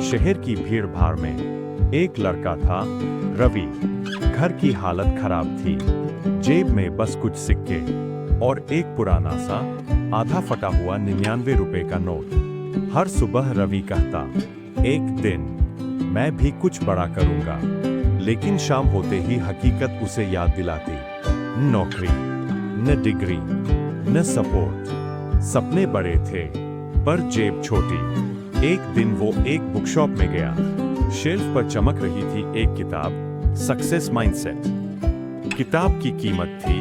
शहर की भीड़ भाड़ में एक लड़का था, रवि। घर की हालत खराब थी। जेब में बस कुछ सिक्के और एक पुराना सा आधा फटा हुआ 99 रुपए का नोट। हर सुबह रवि कहता, एक दिन मैं भी कुछ बड़ा करूंगा। लेकिन शाम होते ही हकीकत उसे याद दिलाती। न नौकरी, न डिग्री, न सपोर्ट। सपने बड़े थे पर जेब छोटी। एक दिन वो एक बुक शॉप में गया। शेल्फ पर चमक रही थी एक किताब, सक्सेस माइंडसेट। किताब की कीमत थी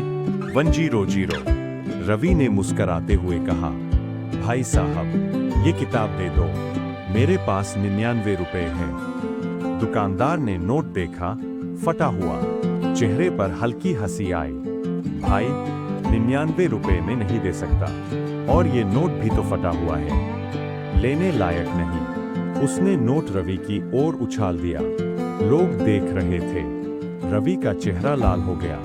100। रवि ने मुस्कुराते हुए कहा, भाई साहब ये किताब दे दो, मेरे पास 99 रुपए है। दुकानदार ने नोट देखा, फटा हुआ। चेहरे पर हल्की हंसी आई। भाई 99 रुपए में नहीं दे सकता, और ये नोट भी तो फटा हुआ है, लेने लायक नहीं। उसने नोट रवि की ओर उछाल दिया। लोग देख रहे थे। रवि का चेहरा लाल हो गया।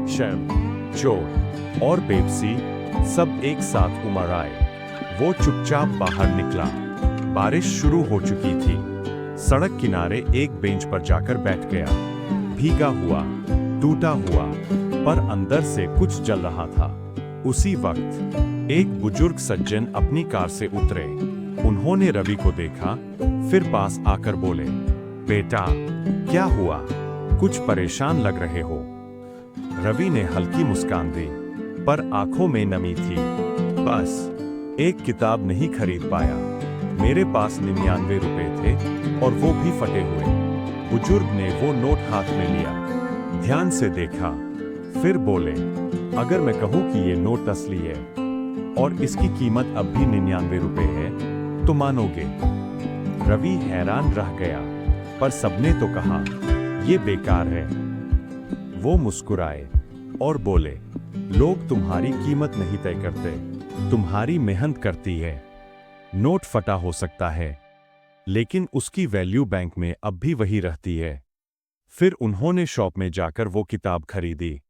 शर्म, चोट और बेबसी सब एक साथ उमड़ आए। वो चुपचाप बाहर निकला। बारिश शुरू हो चुकी थी। सड़क किनारे एक बेंच पर जाकर बैठ गया। भीगा हुआ, टूटा हुआ, पर अंदर से कुछ जल रहा था। उसी वक्त एक बुजुर्ग सज्जन अपनी कार से उतरे। उन्होंने रवि को देखा, फिर पास आकर बोले, बेटा क्या हुआ, कुछ परेशान लग रहे हो। रवि ने हल्की मुस्कान दी, पर आंखों में नमी थी। बस एक किताब नहीं खरीद पाया। मेरे पास 99 रुपए थे, और वो भी फटे हुए। बुजुर्ग ने वो नोट हाथ में लिया, ध्यान से देखा, फिर बोले, अगर मैं कहूं कि ये नोट असली है और इसकी कीमत अब भी 99 रुपए है, तो मानोगे? रवि हैरान रह गया, पर सबने तो कहा ये बेकार है। वो मुस्कुराए और बोले, लोग तुम्हारी कीमत नहीं तय करते, तुम्हारी मेहनत करती है। नोट फटा हो सकता है, लेकिन उसकी वैल्यू बैंक में अब भी वही रहती है। फिर उन्होंने शॉप में जाकर वो किताब खरीदी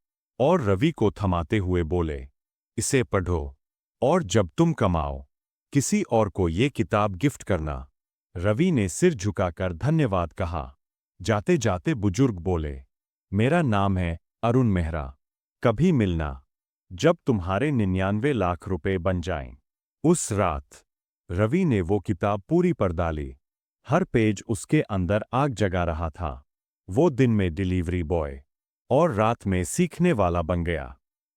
और रवि को थमाते हुए बोले, इसे पढ़ो, और जब तुम कमाओ किसी और को ये किताब गिफ्ट करना। रवि ने सिर झुकाकर धन्यवाद कहा। जाते जाते बुजुर्ग बोले, मेरा नाम है अरुण मेहरा। कभी मिलना, जब तुम्हारे 99 लाख रुपए बन जाएं। उस रात रवि ने वो किताब पूरी पढ़ डाली। हर पेज उसके अंदर आग जगा रहा था। वो दिन में डिलीवरी बॉय और रात में सीखने वाला बन गया।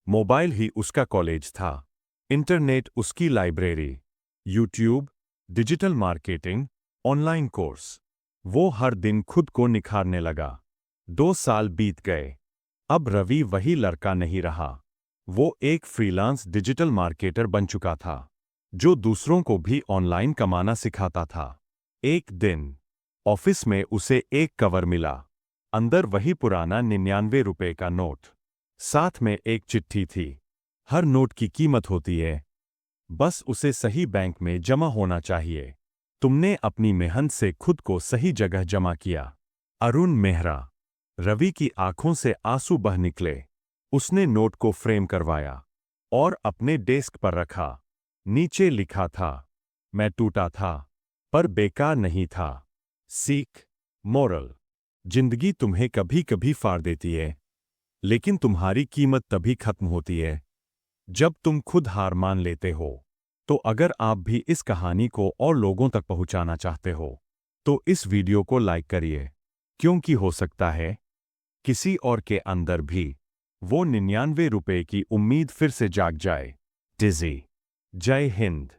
मोबाइल ही उसका कॉलेज था, इंटरनेट उसकी library. YouTube, digital marketing, online course. वो हर दिन खुद को निखारने लगा। 2 साल बीत गए। अब रवि वही लड़का नहीं रहा। वो एक फ्रीलांस डिजिटल मार्केटर बन चुका था, जो दूसरों को भी ऑनलाइन कमाना सिखाता था। एक दिन ऑफिस में उसे एक कवर मिला। अंदर वही पुराना 99 रुपए का नोट। साथ में एक चिट्ठी थी, हर नोट की कीमत होती है, बस उसे सही बैंक में जमा होना चाहिए। तुमने अपनी मेहनत से खुद को सही जगह जमा किया। अरुण मेहरा। रवि की आंखों से आंसू बह निकले। उसने नोट को फ्रेम करवाया और अपने डेस्क पर रखा। नीचे लिखा था, मैं टूटा था, पर बेकार नहीं था। सीख, मोरल, जिंदगी तुम्हें कभी कभी फाड़ देती है, लेकिन तुम्हारी कीमत तभी खत्म होती है जब तुम खुद हार मान लेते हो। तो अगर आप भी इस कहानी को और लोगों तक पहुंचाना चाहते हो, तो इस वीडियो को लाइक करिए, क्योंकि हो सकता है किसी और के अंदर भी वो 99 रुपए की उम्मीद फिर से जाग जाए। डिजी। जय हिंद।